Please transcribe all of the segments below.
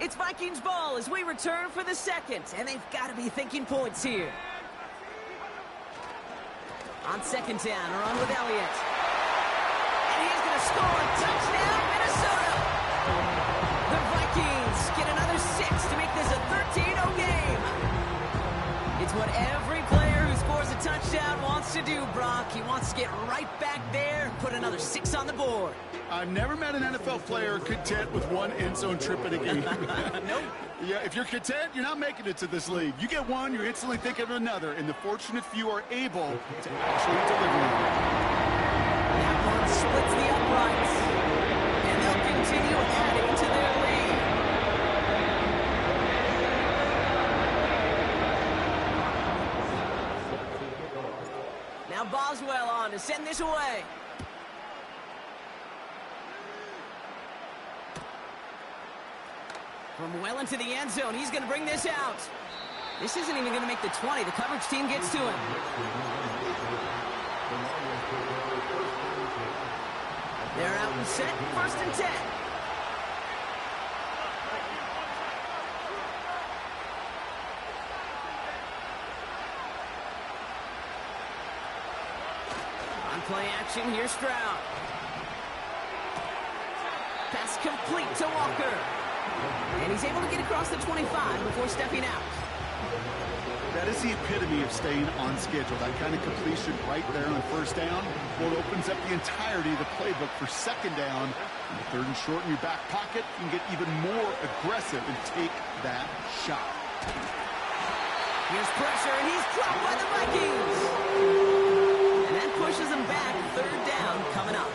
It's Vikings ball as we return for the second, and they've got to be thinking points here. On second down, or on with Elliott. And he's going to score a touchdown, Minnesota! The Vikings get another 6 to make this a 13-0 game. It's what every player who scores a touchdown wants to do, Brock. He wants to get right back there and put another 6 on the board. I've never met an NFL player content with one end zone trip in a game. Nope. Yeah, if you're content, you're not making it to this league. You get one, you're instantly thinking of another, and the fortunate few are able to actually deliver. That one splits the uprights, and they'll continue adding to their lead. Now Boswell on to send this away. From well into the end zone, he's going to bring this out. This isn't even going to make the 20. The coverage team gets to him. They're out and set, 1st and 10. On play action, here's Stroud. Pass complete to Walker. And he's able to get across the 25 before stepping out. That is the epitome of staying on schedule. That kind of completion right there on 1st down. Well, it opens up the entirety of the playbook for 2nd down. And 3rd and short in your back pocket, you can get even more aggressive and take that shot. Here's pressure, and he's dropped by the Vikings. And that pushes him back. 3rd down coming up.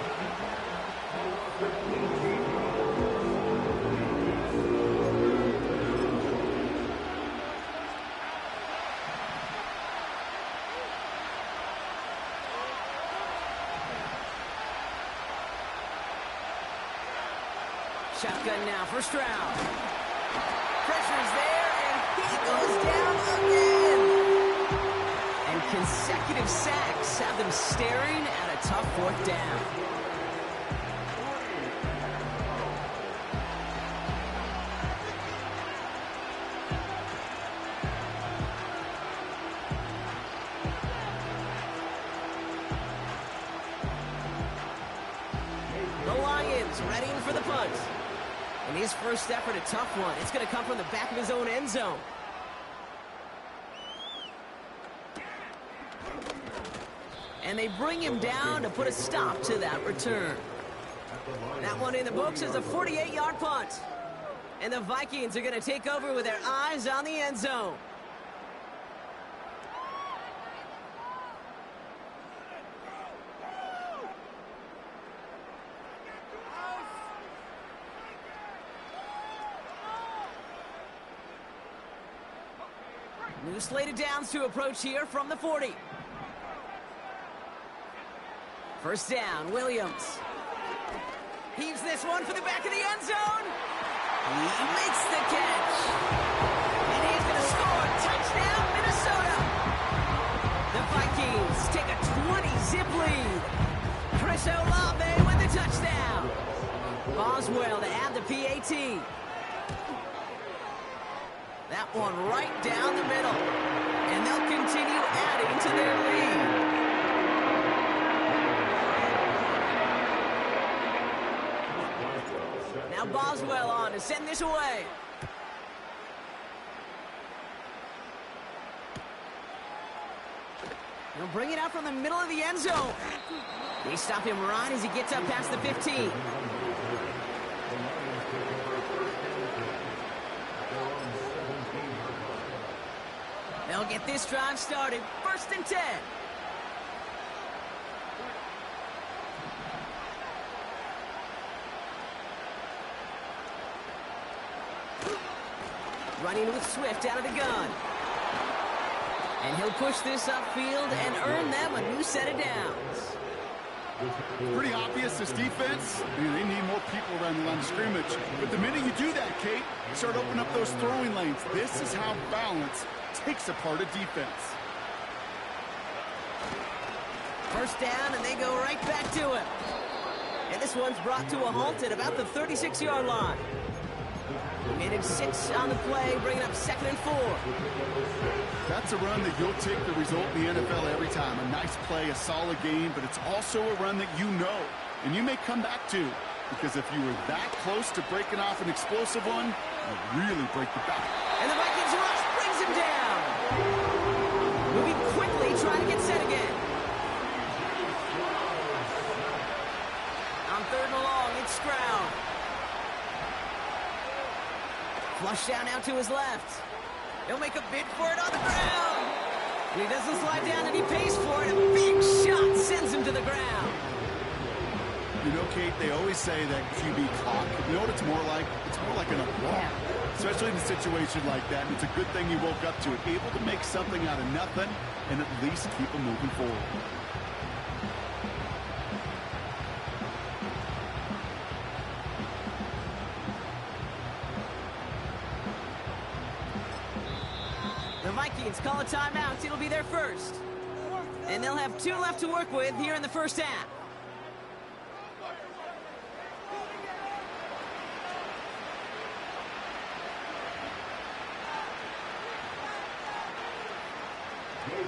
Shotgun now for Stroud. Pressure's there, and he goes down again. And consecutive sacks have them staring at a tough 4th down. The Lions readying for the punt. And his first effort, a tough one. It's going to come from the back of his own end zone. And they bring him down to put a stop to that return. That one in the books is a 48-yard punt. And the Vikings are going to take over with their eyes on the end zone. New slate of downs to approach here from the 40. 1st down, Williams. Heaves this one for the back of the end zone. He makes the catch. And he's going to score. Touchdown, Minnesota. The Vikings take a 20-zip lead. Chris Olave with the touchdown. Boswell to add the PAT. That one right down the middle. And they'll continue adding to their lead. Now Boswell on to send this away. He'll bring it out from the middle of the end zone. They stop him right as he gets up past the 15. They'll get this drive started. 1st and 10. Running with Swift out of the gun. And he'll push this upfield and earn them a new set of downs. Pretty obvious, this defense, they need more people around the line of scrimmage. But the minute you do that, Kate, you start opening up those throwing lanes. This is how balance takes apart a defense. 1st down, and they go right back to it. And this one's brought to a halt at about the 36-yard line. He made it 6 on the play, bringing up 2nd and 4. That's a run that you'll take the result in the NFL every time. A nice play, a solid game, but it's also a run that you know and you may come back to, because if you were that close to breaking off an explosive one, you really break the back. And the Vikings rush brings him down. Moving quickly, trying to get set again. On 3rd and long, it's Stroud. Flush down out to his left. He'll make a bid for it on the ground. And he doesn't slide down, and he pays for it. A big shot sends him to the ground. You know, Kate, they always say that QB clock. You know what it's more like? It's more like an alarm, especially in a situation like that. And it's a good thing you woke up to it, able to make something out of nothing and at least keep them moving forward. The Vikings call a timeout. It'll be their first. And they'll have 2 left to work with here in the first half.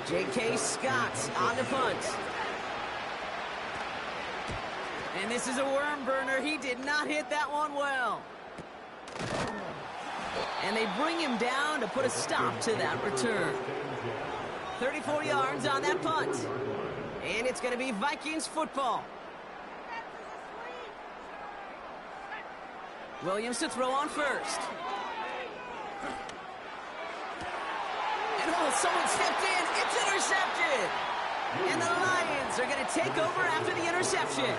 J.K. Scott on the punt. And this is a worm burner. He did not hit that one well. And they bring him down to put a stop to that return. 34 yards on that punt. And it's going to be Vikings football. Williams to throw on first. And oh, someone stepped in. It's intercepted. And the Lions are going to take over after the interception.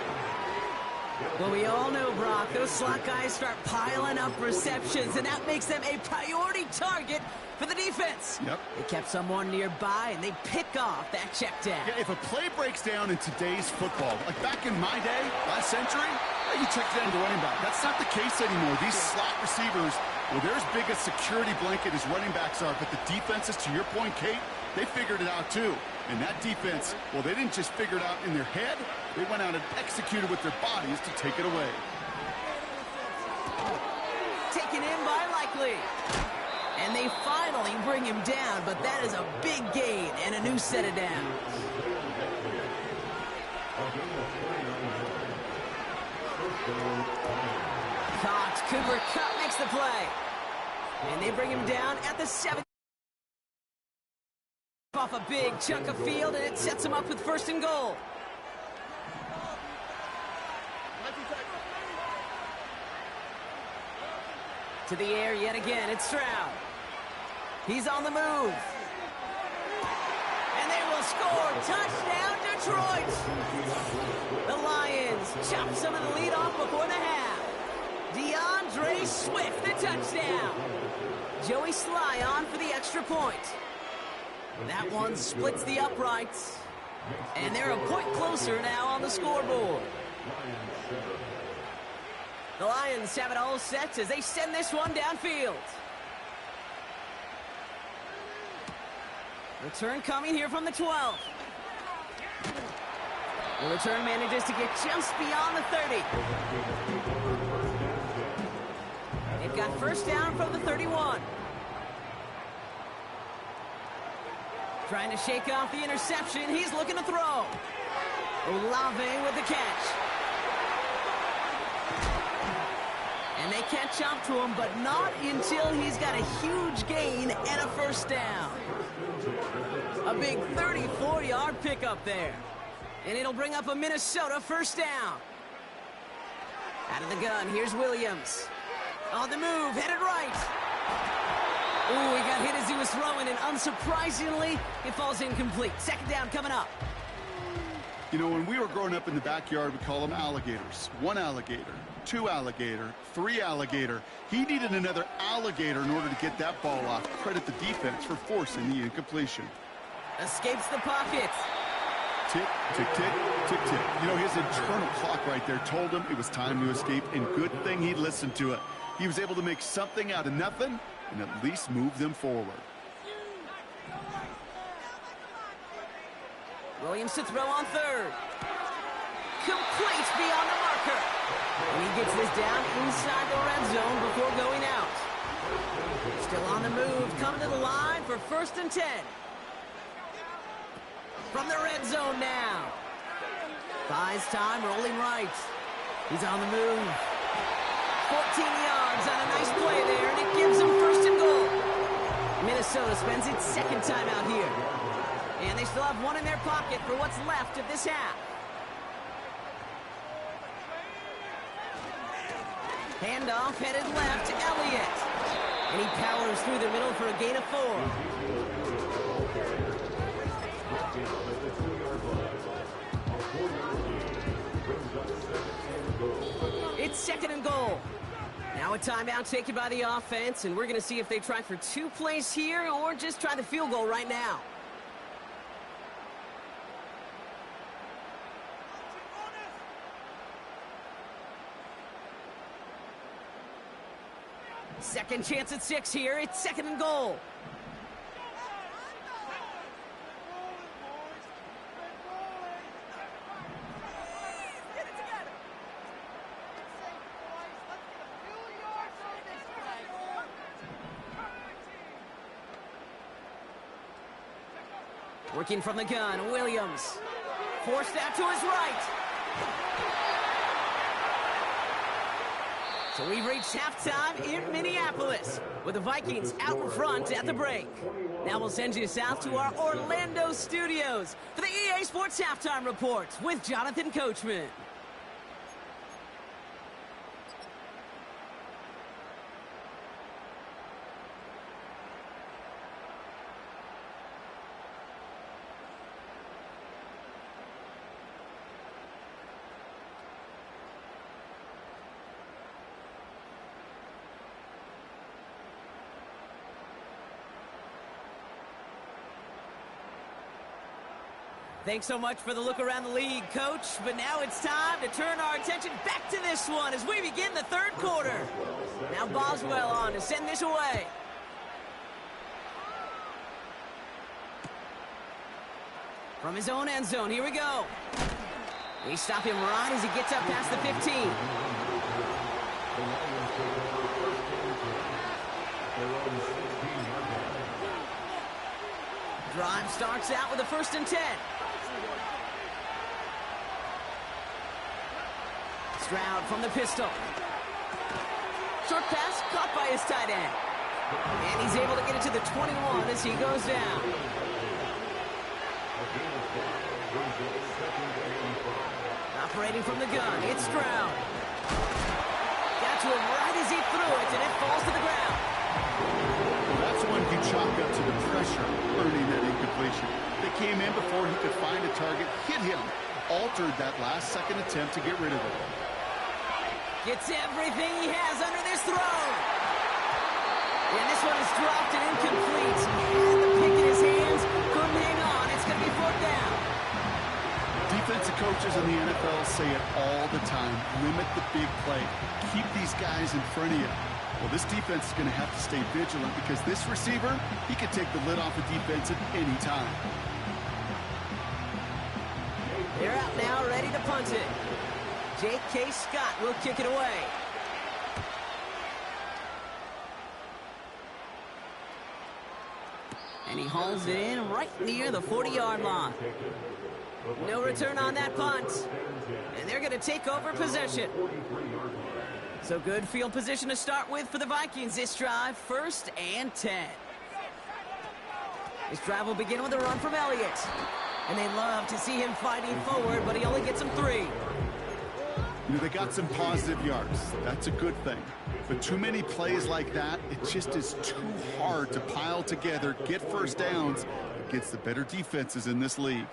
Well, we all know, Brock, those slot guys start piling up receptions, and that makes them a priority target for the defense. Yep. They kept someone nearby, and they pick off that check down. Yeah, if a play breaks down in today's football, like back in my day, last century, you check down the running back. That's not the case anymore. These slot receivers, well, they're as big a security blanket as running backs are, but the defenses, to your point, Kate, they figured it out too. And that defense, well, they didn't just figure it out in their head. They went out and executed with their bodies to take it away. Taken in by Likely. And they finally bring him down, but that is a big gain and a new set of downs. Caught. Cooper Kupp makes the play. And they bring him down at the 7. Off a big chunk of field, and it sets him up with 1st and goal. To the air yet again, it's Stroud. He's on the move. And they will score. Touchdown, Detroit. The Lions chop some of the lead off before the half. DeAndre Swift, the touchdown. Joey Sly on for the extra point. That one splits the uprights. And they're a point closer now on the scoreboard. The Lions have it all set as they send this one downfield. Return coming here from the 12. The return manages to get just beyond the 30. They've got 1st down from the 31. Trying to shake off the interception. He's looking to throw. Olave with the catch. And they catch up to him, but not until he's got a huge gain and a 1st down. A big 34-yard pickup there. And it'll bring up a Minnesota 1st down. Out of the gun, here's Williams. On the move, headed right. Ooh, he got hit as he was throwing, and unsurprisingly, it falls incomplete. 2nd down coming up. You know, when we were growing up in the backyard, we call them alligators. 1 alligator, 2 alligator, 3 alligator. He needed another alligator in order to get that ball off. Credit the defense for forcing the incompletion. Escapes the pocket. Tick, tick, tick, tick, tick. You know, his internal clock right there told him it was time to escape, and good thing he listened to it. He was able to make something out of nothing and at least move them forward. Williams to throw on 3rd. Complete beyond the marker. And he gets this down inside the red zone before going out. Still on the move, coming to the line for 1st and 10. From the red zone now. Buys time, rolling right. He's on the move. 14 yards on a nice play there, and it gives them 1st and goal. Minnesota spends its 2nd time out here. And they still have one in their pocket for what's left of this half. Handoff headed left to Elliott. And he powers through the middle for a gain of 4. It's 2nd and goal. Now a timeout taken by the offense, and we're going to see if they try for 2 plays here or just try the field goal right now. Second chance at 6 here. It's 2nd and goal. Working from the gun, Williams. Forced out to his right. So we've reached halftime in Minneapolis with the Vikings out in front at the break. Now we'll send you south to our Orlando studios for the EA Sports Halftime Report with Jonathan Coachman. Thanks so much for the look around the league, Coach. But now it's time to turn our attention back to this one as we begin the 3rd quarter. Now Boswell on to send this away. From his own end zone, here we go. We stop him right as he gets up past the 15. Drive starts out with a 1st and 10. Stroud from the pistol. Short pass caught by his tight end. And he's able to get it to the 21 as he goes down. Operating from the gun, it's Stroud. Got to him right as he threw it, and it falls to the ground. That's one you chalk up to the pressure earning that incompletion. They came in before he could find a target, hit him, altered that last second attempt to get rid of it. Gets everything he has under this throw. And this one is dropped and incomplete. He had the pick in his hands, couldn't hang on. It's going to be 4th down. Defensive coaches in the NFL say it all the time. Limit the big play. Keep these guys in front of you. Well, this defense is going to have to stay vigilant because this receiver, he could take the lid off a defense at any time. They're out now, ready to punt it. J.K. Scott will kick it away. And he hauls it in right near the 40-yard line. No return on that punt. And they're going to take over possession. So good field position to start with for the Vikings this drive. 1st and 10. This drive will begin with a run from Elliott. And they love to see him fighting forward, but he only gets them 3. You know, they got some positive yards. That's a good thing. But too many plays like that, it just is too hard to pile together, get 1st downs against the better defenses in this league.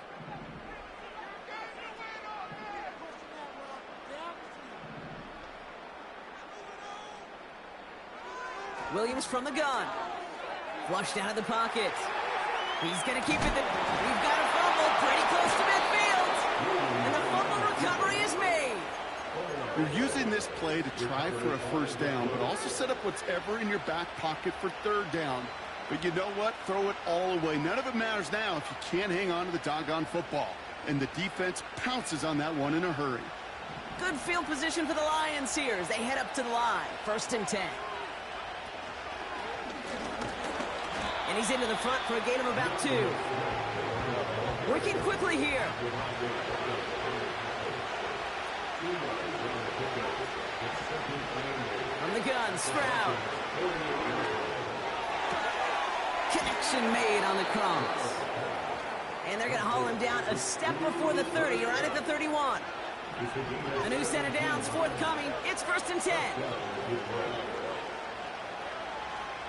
Williams from the gun. Flushed out of the pocket. He's going to keep it. We've got a fumble pretty close to midfield. And the fumble recovery is made. You're using this play to try for a 1st down, but also set up whatever in your back pocket for 3rd down. But you know what? Throw it all away. None of it matters now if you can't hang on to the doggone football. And the defense pounces on that one in a hurry. Good field position for the Lions here as they head up to the line. 1st and 10. And he's into the front for a gain of about 2. Working quickly here. From the gun, Stroud. Connection made on the cross. And they're going to haul him down a step before the 30, right at the 31. A new set of downs forthcoming. It's 1st and 10.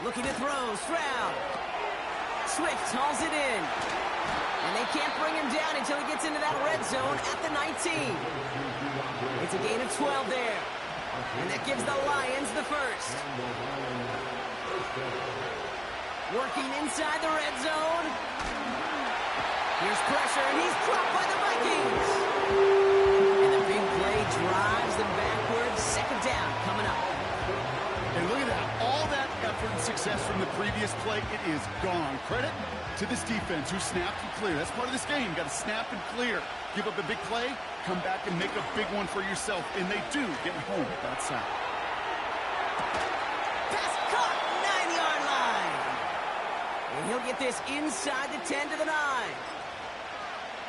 Looking to throw, Stroud. Swift hauls it in. And they can't bring him down until he gets into that red zone at the 19. It's a gain of 12 there. And that gives the Lions the first. Working inside the red zone. Here's pressure, and he's dropped by the Vikings. And the big play drives them backwards. 2nd down coming up. And look at that. All that effort and success from the previous play, it is gone. Credit to this defense who snapped and cleared. That's part of this game. Got to snap and clear. Give up a big play, come back and make a big one for yourself. And they do get home at that side. Pass caught, 9-yard line. And he'll get this inside the 10 to the 9.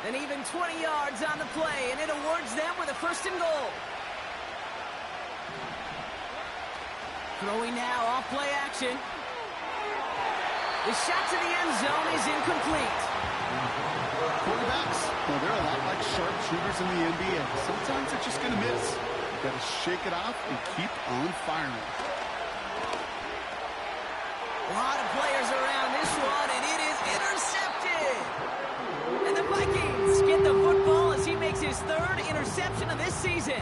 And even 20 yards on the play, and it awards them with a 1st and goal. Throwing now off play action. The shot to the end zone is incomplete. Quarterbacks, well, they're a lot like sharpshooters in the NBA. Sometimes they're just going to miss. You've got to shake it off and keep on firing. A lot of players around this one, and it is intercepted. And the Vikings get the football as he makes his 3rd interception of this season.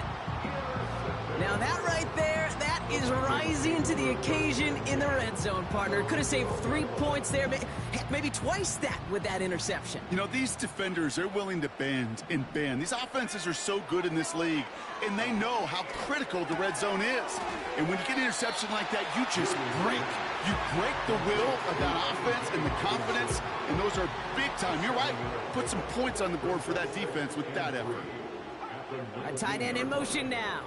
Now that right there, that is rising to the occasion in the red zone, partner. Could have saved 3 points there, heck, maybe twice that with that interception. You know, these defenders, they're willing to bend and bend. These offenses are so good in this league, and they know how critical the red zone is. And when you get an interception like that, you just break. You break the will of that offense and the confidence, and those are big time. You're right. Put some points on the board for that defense with that effort. A tight end in motion now.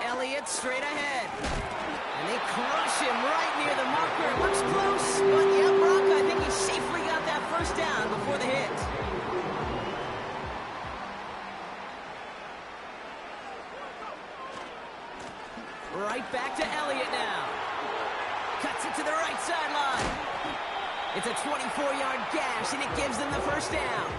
Elliott straight ahead. And they crush him right near the marker. It looks close, but yeah, Brock, I think he safely got that 1st down before the hit. Right back to Elliott now. Cuts it to the right sideline. It's a 24-yard gash, and it gives them the 1st down.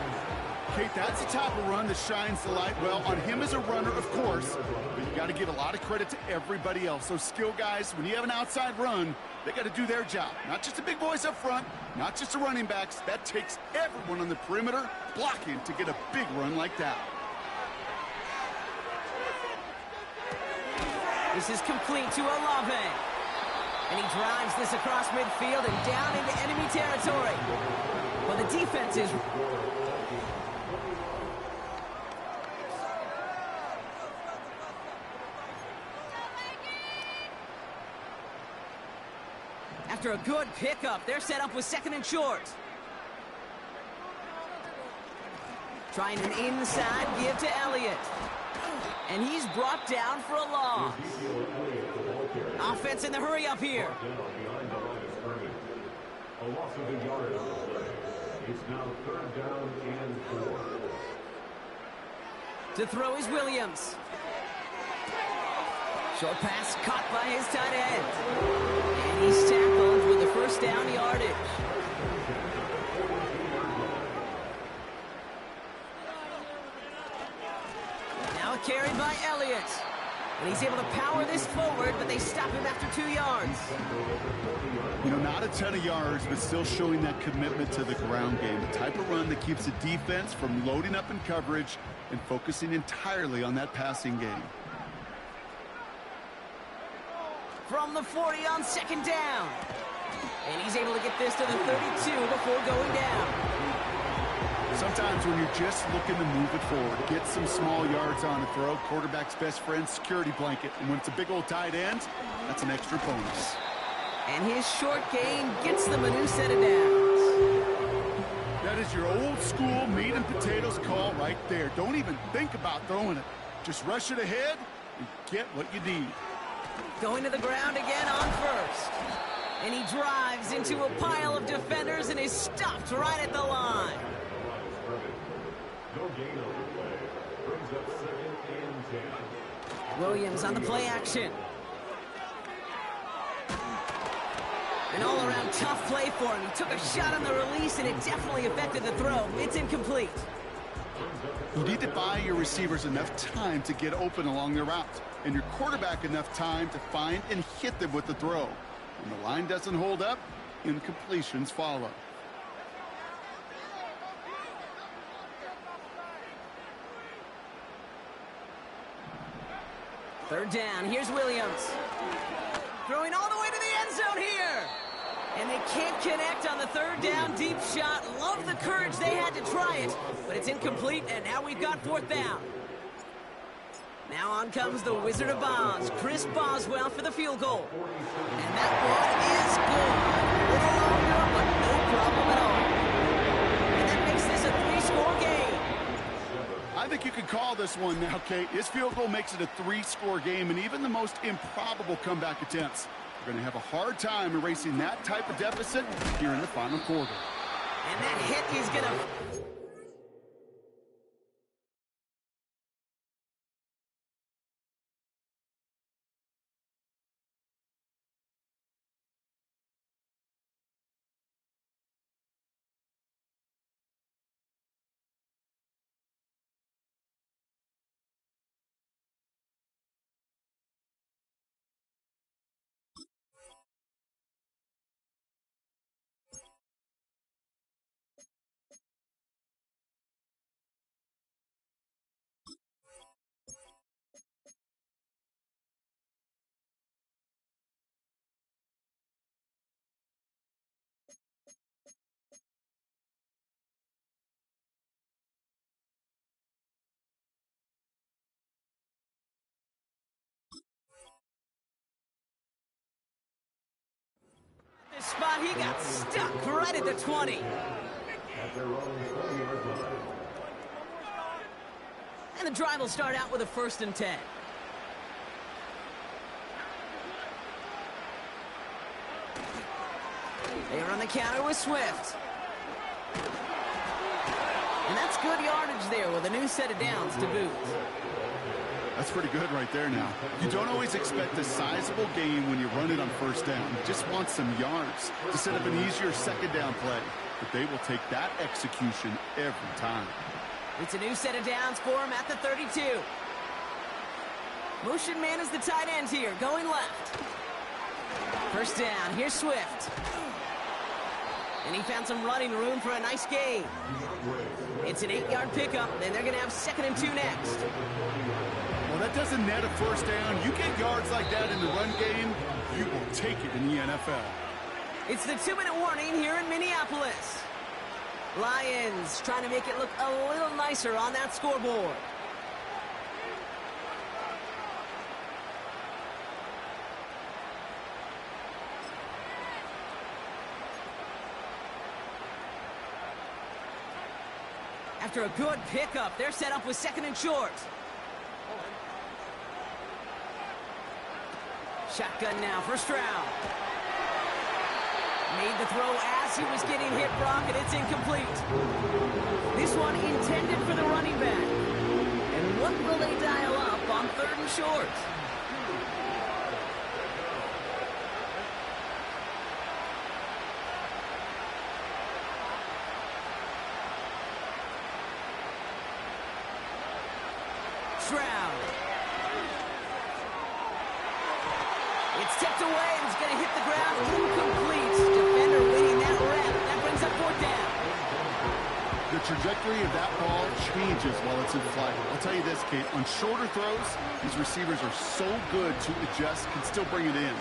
Kate, that's the type of run that shines the light well on him as a runner, of course, but you got to give a lot of credit to everybody else. Those skill guys, when you have an outside run, they got to do their job. Not just the big boys up front, not just the running backs. That takes everyone on the perimeter blocking to get a big run like that. This is complete to Olave. And he drives this across midfield and down into enemy territory. Well, the defense is... After a good pickup, they're set up with 2nd and short. Trying an inside give to Elliott. And he's brought down for a loss. Offense in the hurry up here. A loss of a yard. It's now 3rd down and 4. To throw is Williams. Short pass caught by his tight end. And he's tackled with the 1st down yardage. Now carried by Elliott. And he's able to power this forward, but they stop him after 2 yards. You know, not a ton of yards, but still showing that commitment to the ground game. The type of run that keeps the defense from loading up in coverage and focusing entirely on that passing game. From the 40 on 2nd down. And he's able to get this to the 32 before going down. Sometimes when you're just looking to move it forward, get some small yards on a throw, quarterback's best friend, security blanket. And when it's a big old tight end, that's an extra bonus. And his short gain gets them a new set of downs. That is your old school meat and potatoes call right there. Don't even think about throwing it. Just rush it ahead and get what you need. Going to the ground again on first. And he drives into a pile of defenders and is stopped right at the line. No gain on the play. Brings up 2nd and 10. Williams on the play action. An all-around tough play for him. He took a shot on the release, and it definitely affected the throw. It's incomplete. You need to buy your receivers enough time to get open along their routes, and your quarterback enough time to find and hit them with the throw. When the line doesn't hold up, incompletions follow. Third down. Here's Williams. Throwing all the way to the end zone here. And they can't connect on the third down deep shot. Love the courage they had to try it, but it's incomplete, and now we've got 4th down. Now on comes the Wizard of Oz, Chris Boswell for the field goal. And that one is good. A little longer, but no problem at all. And that makes this a 3-score game. I think you could call this one now, Kate. His field goal makes it a 3-score game, and even the most improbable comeback attempts are going to have a hard time erasing that type of deficit here in the final quarter. And that hit is going to... This spot, he got stuck right at the 20. And the drive will start out with a 1st and 10. They are on the counter with Swift. And that's good yardage there with a new set of downs to boot. That's pretty good right there now. You don't always expect a sizable gain when you run it on 1st down. You just want some yards to set up an easier 2nd down play. But they will take that execution every time. It's a new set of downs for him at the 32. Motion man is the tight end here, going left. 1st down, here's Swift. And he found some running room for a nice gain. It's an 8-yard pickup, and they're going to have 2nd and 2 next. Well, that doesn't net a 1st down. You get yards like that in the run game, you will take it in the NFL. It's the 2-minute warning here in Minneapolis. Lions trying to make it look a little nicer on that scoreboard. After a good pickup, they're set up with 2nd and short. Shotgun now for Stroud. Made the throw as he was getting hit, Brock, and it's incomplete. This one intended for the running back. And what will they dial up on 3rd and short? Stroud. It's tipped away and it's going to hit the ground. Incomplete. Defender winning that rep. That brings up 4th down. The trajectory of that ball changes while it's in flight. I'll tell you this, Kate, on shorter throws, these receivers are so good to adjust, can still bring it in.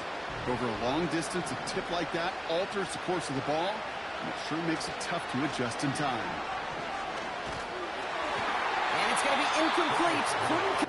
Over a long distance, a tip like that alters the course of the ball, and it sure makes it tough to adjust in time. And it's going to be incomplete. Couldn't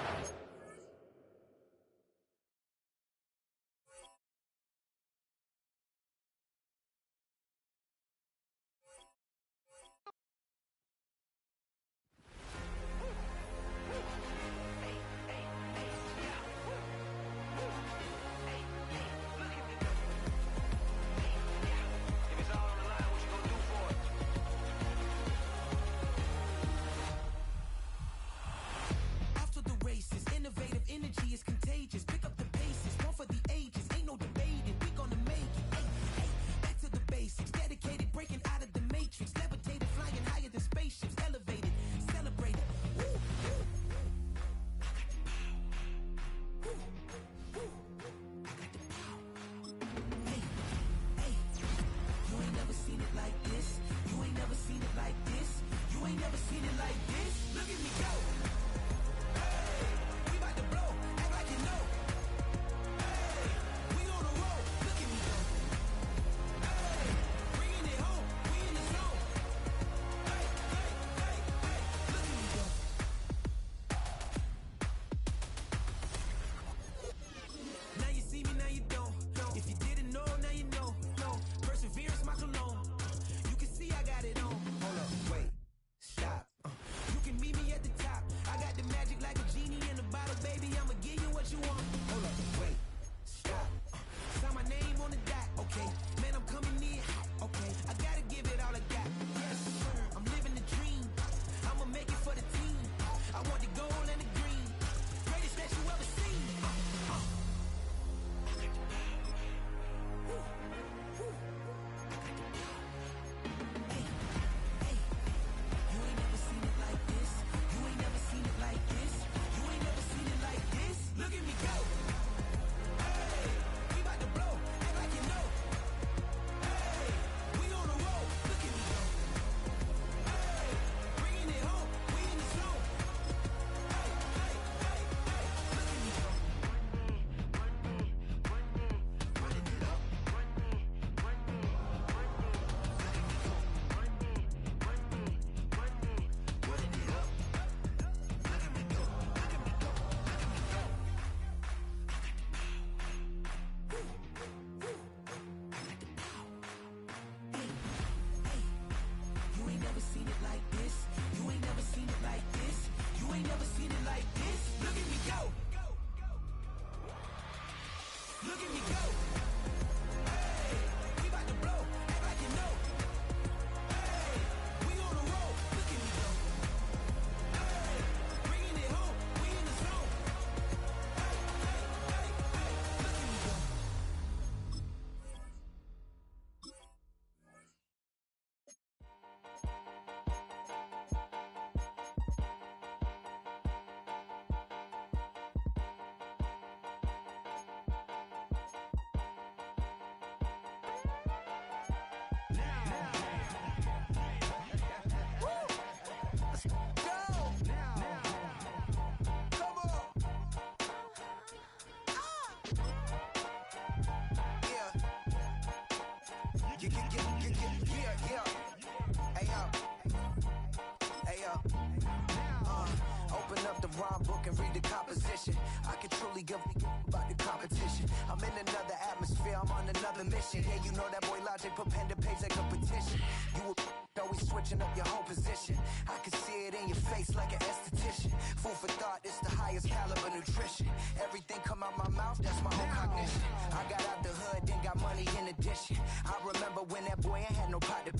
Open up the rhyme book and read the composition. I can truly give about the competition. I'm in another atmosphere, I'm on another mission. Yeah, you know that boy Logic put pen to page like a petition. You always switching up your whole position. I can see it in your face like an esthetician. Food for thought, it's the highest caliber nutrition. Everything come out my mouth, that's my whole cognition. I got out the hood, then got money in addition. I remember when that boy ain't had no pot to.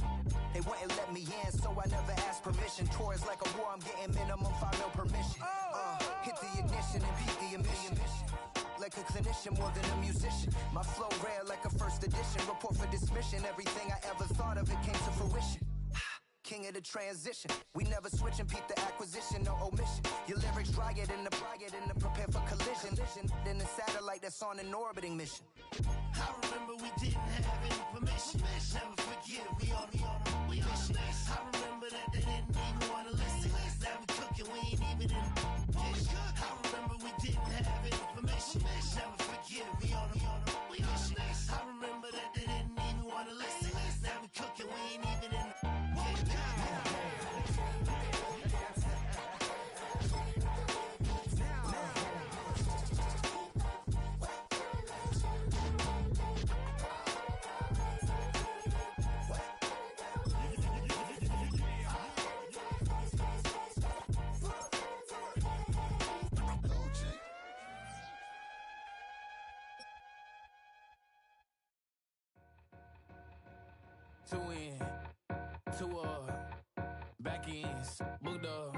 They wouldn't let me in, so I never asked permission. Tours like a war, I'm getting minimum 5 mil permission. Hit the ignition and beat the emission. Like a clinician more than a musician. My flow rare like a first edition. Report for dismission. Everything I ever thought of, it came to fruition. King of the transition. We never switch and peep the acquisition, no omission. Your lyrics dry it in the prepare for collision. Then the satellite that's on an orbiting mission. I remember we didn't have any permission. Never forget, we on a mission. I remember that they didn't even want to listen. Now we cooking, we ain't even in the kitchen. I remember we didn't have any permission. Never forget, we on a mission. I remember that they didn't even want to listen. Now we cooking, we ain't even in the kitchen. Two in, two up, back ends, booked up,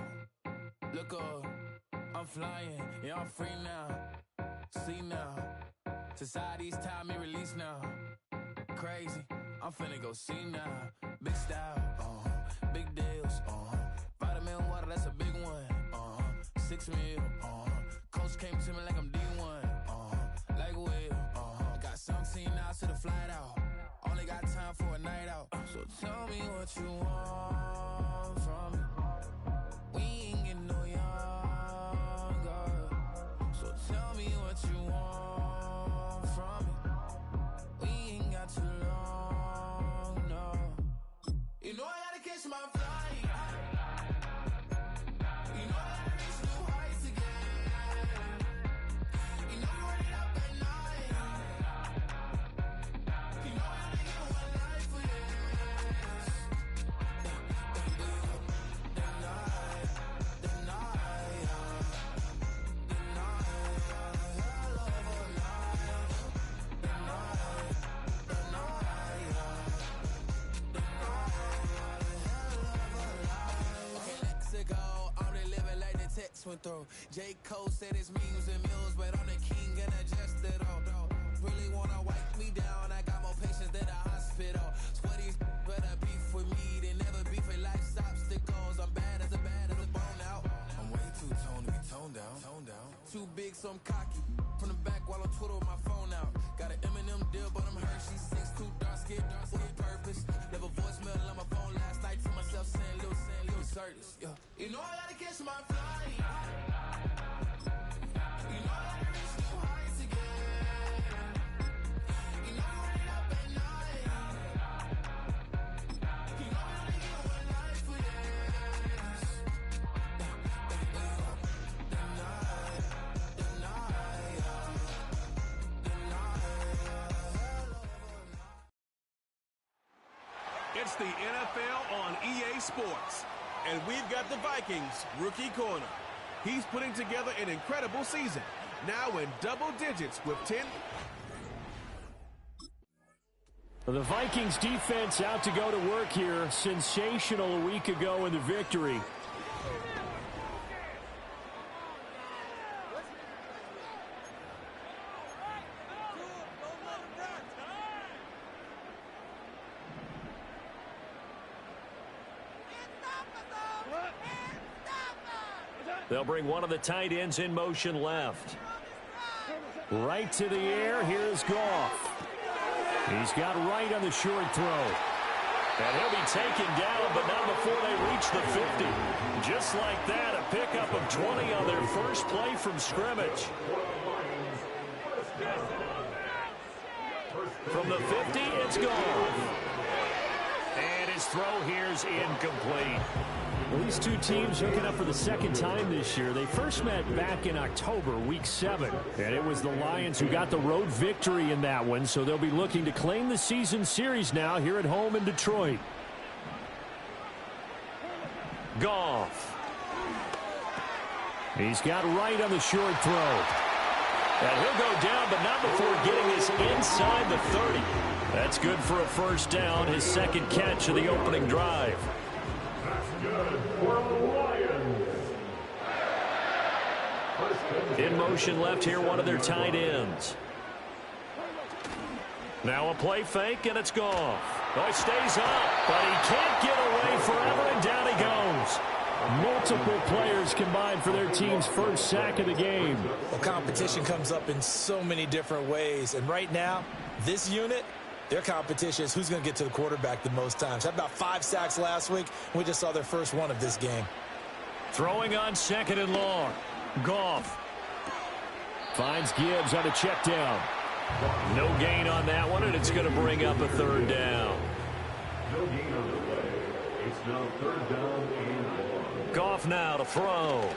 look up, I'm flying, yeah, I'm free now, see now, society's time me release now, crazy, I'm finna go see now, big style, big deals, vitamin water, that's a big one, 6 mil, coach came to me like I'm D1, like Will, got 17 hours to the flight out. Only got time for a night out. So tell me what you want from me. We ain't getting no younger. So tell me what you want from me. We ain't got too long, no. You know I gotta catch my flight. You know I gotta reach new heights again. You know you running up at night. You know I gotta get one life for this. Went through. J. Cole said it's millions and millions, but I'm the king and adjust it all. Really wanna wipe me down, I got more patience than a hospital. Sweaty better beef with me than never beef with life's obstacles. I'm bad as a bone out. I'm way too toned to be toned down. Too big, so I'm cocky. From the back while on Twitter with my phone out. Got an Eminem deal, but I'm Hershey 6'2", dark skin, with purpose. Never voicemail on my phone last night for myself saying Lil Curtis. Yeah. You know I gotta catch my flight. You know I gotta reach new heights again. You know I'm running up at night. You know I only get one life for this. It's the NFL on EA Sports. And we've got the Vikings rookie corner. He's putting together an incredible season, now in double digits with 10. The Vikings defense out to go to work here. Sensational a week ago in the victory. They'll bring one of the tight ends in motion left. Right to the air. Here's Goff. He's got right on the short throw. And he'll be taken down, but not before they reach the 50. Just like that, a pickup of 20 on their first play from scrimmage. From the 50, it's gone. And his throw here's incomplete. Well, these two teams hooking up for the second time this year. They first met back in October, Week 7. And it was the Lions who got the road victory in that one, so they'll be looking to claim the season series now here at home in Detroit. Goff. He's got right on the short throw. And he'll go down, but not before getting this inside the 30. That's good for a first down, his second catch of the opening drive. That's good for the Lions. In motion left here, one of their tight ends. Now a play fake, and it's Goff. Oh, he stays up, but he can't get away forever, and down he goes. Multiple players combined for their team's first sack of the game. Well, competition comes up in so many different ways. And right now, this unit, their competition is who's going to get to the quarterback the most times. Had about 5 sacks last week. We just saw their first one of this game. Throwing on second and long. Goff. Finds Gibbs on a check down. No gain on that one, and it's going to bring up a third down. No gain on the play. It's now third down and 1. Goff now to throw.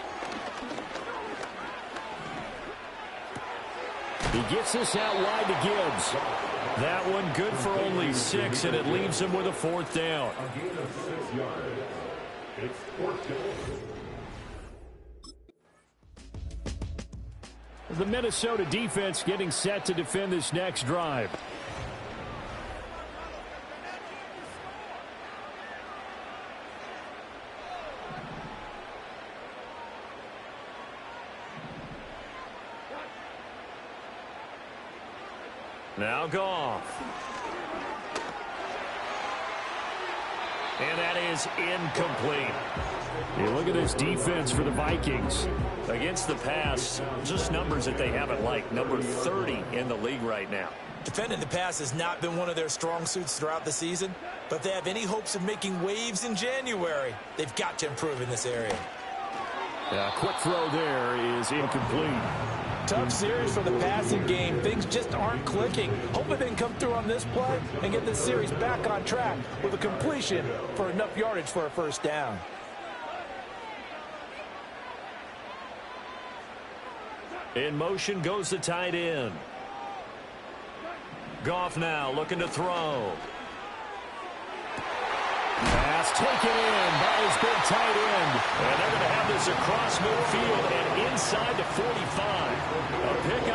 He gets this out wide to Gibbs. That one good for only 6, and it leaves him with a fourth down. A gain of 6 yards. It's fourth down. The Minnesota defense getting set to defend this next drive. Now Goff. And that is incomplete. Hey, look at this defense for the Vikings. Against the pass, just numbers that they haven't liked. Number 30 in the league right now. Defending the pass has not been one of their strong suits throughout the season, but if they have any hopes of making waves in January, they've got to improve in this area. Quick throw there is incomplete. Tough series for the passing game. Things just aren't clicking. Hoping they can come through on this play and get this series back on track with a completion for enough yardage for a first down. In motion goes the tight end. Goff now looking to throw. Pass taken in by his big tight end. And they're going to have this across midfield and inside the 45. A pickup